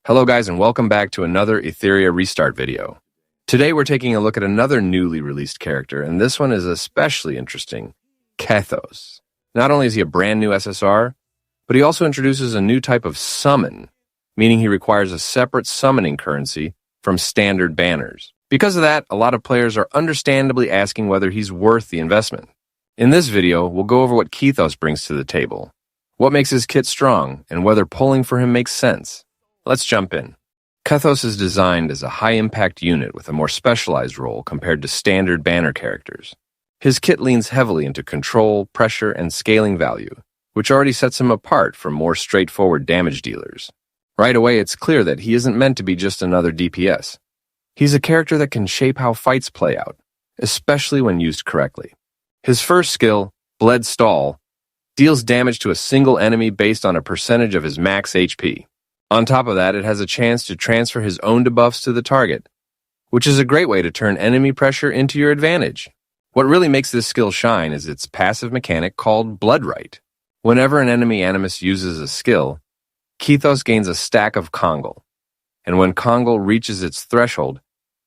Hello guys and welcome back to another Etheria restart video. Today we're taking a look at another newly released character, and this one is especially interesting, Kethos. Not only is he a brand new SSR, but he also introduces a new type of summon, meaning he requires a separate summoning currency from standard banners. Because of that, a lot of players are understandably asking whether he's worth the investment. In this video, we'll go over what Kethos brings to the table, what makes his kit strong, and whether pulling for him makes sense. Let's jump in. Kethos is designed as a high-impact unit with a more specialized role compared to standard banner characters. His kit leans heavily into control, pressure, and scaling value, which already sets him apart from more straightforward damage dealers. Right away, it's clear that he isn't meant to be just another DPS. He's a character that can shape how fights play out, especially when used correctly. His first skill, Bled Stall, deals damage to a single enemy based on a percentage of his max HP. On top of that, it has a chance to transfer his own debuffs to the target, which is a great way to turn enemy pressure into your advantage. What really makes this skill shine is its passive mechanic called Blood Right. Whenever an enemy animus uses a skill, Kethos gains a stack of Kongal, and when Kongal reaches its threshold,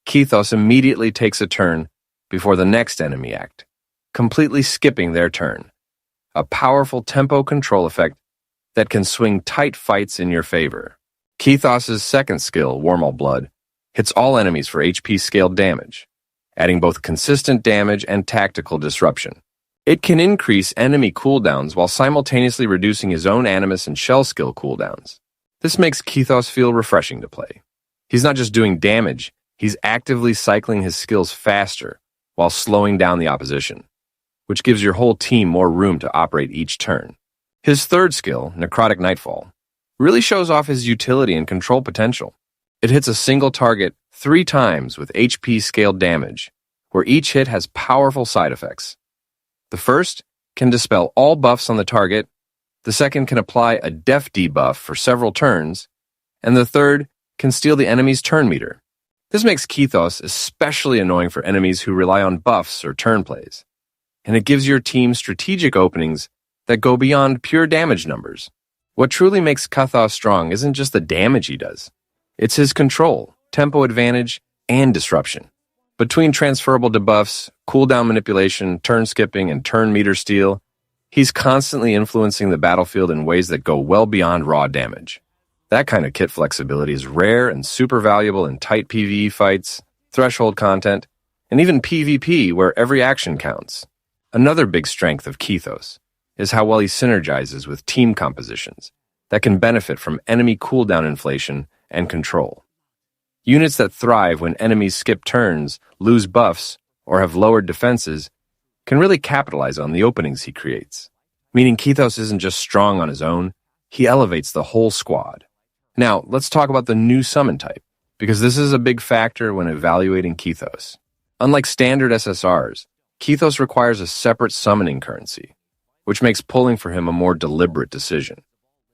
Kethos immediately takes a turn before the next enemy act, completely skipping their turn. A powerful tempo control effect that can swing tight fights in your favor. Kethos' second skill, Warmal Blood, hits all enemies for HP-scaled damage, adding both consistent damage and tactical disruption. It can increase enemy cooldowns while simultaneously reducing his own animus and shell skill cooldowns. This makes Kethos feel refreshing to play. He's not just doing damage, he's actively cycling his skills faster while slowing down the opposition, which gives your whole team more room to operate each turn. His third skill, Necrotic Nightfall, really shows off his utility and control potential. It hits a single target 3 times with HP-scaled damage, where each hit has powerful side effects. The first can dispel all buffs on the target, the second can apply a def debuff for several turns, and the third can steal the enemy's turn meter. This makes Kethos especially annoying for enemies who rely on buffs or turn plays, and it gives your team strategic openings that go beyond pure damage numbers. What truly makes Kethos strong isn't just the damage he does. It's his control, tempo advantage, and disruption. Between transferable debuffs, cooldown manipulation, turn skipping, and turn meter steal, he's constantly influencing the battlefield in ways that go well beyond raw damage. That kind of kit flexibility is rare and super valuable in tight PvE fights, threshold content, and even PvP where every action counts. Another big strength of Kethos is how well he synergizes with team compositions that can benefit from enemy cooldown inflation and control. Units that thrive when enemies skip turns, lose buffs, or have lowered defenses can really capitalize on the openings he creates. Meaning Kethos isn't just strong on his own, he elevates the whole squad. Now, let's talk about the new summon type, because this is a big factor when evaluating Kethos. Unlike standard SSRs, Kethos requires a separate summoning currency, which makes pulling for him a more deliberate decision.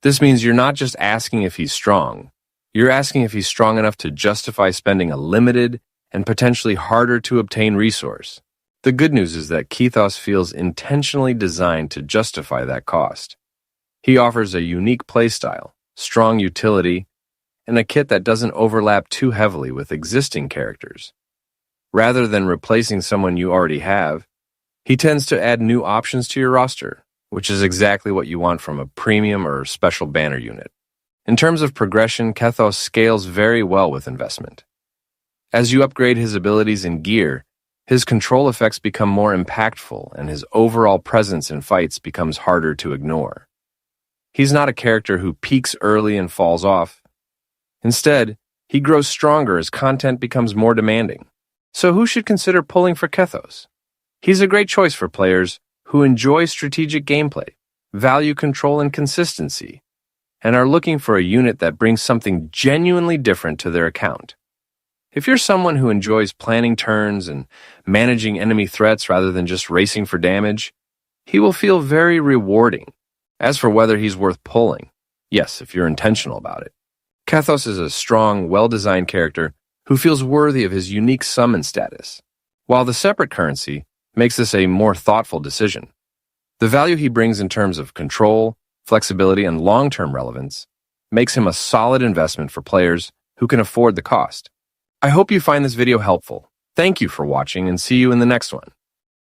This means you're not just asking if he's strong, you're asking if he's strong enough to justify spending a limited and potentially harder to obtain resource. The good news is that Kethos feels intentionally designed to justify that cost. He offers a unique playstyle, strong utility, and a kit that doesn't overlap too heavily with existing characters. Rather than replacing someone you already have, he tends to add new options to your roster, which is exactly what you want from a premium or special banner unit. In terms of progression, Kethos scales very well with investment. As you upgrade his abilities and gear, his control effects become more impactful and his overall presence in fights becomes harder to ignore. He's not a character who peaks early and falls off. Instead, he grows stronger as content becomes more demanding. So who should consider pulling for Kethos? He's a great choice for players who enjoy strategic gameplay, value control and consistency, and are looking for a unit that brings something genuinely different to their account. If you're someone who enjoys planning turns and managing enemy threats rather than just racing for damage, he will feel very rewarding. As for whether he's worth pulling, yes, if you're intentional about it. Kethos is a strong, well-designed character who feels worthy of his unique summon status, while the separate currency makes this a more thoughtful decision. The value he brings in terms of control, flexibility, and long-term relevance makes him a solid investment for players who can afford the cost. I hope you find this video helpful. Thank you for watching and see you in the next one.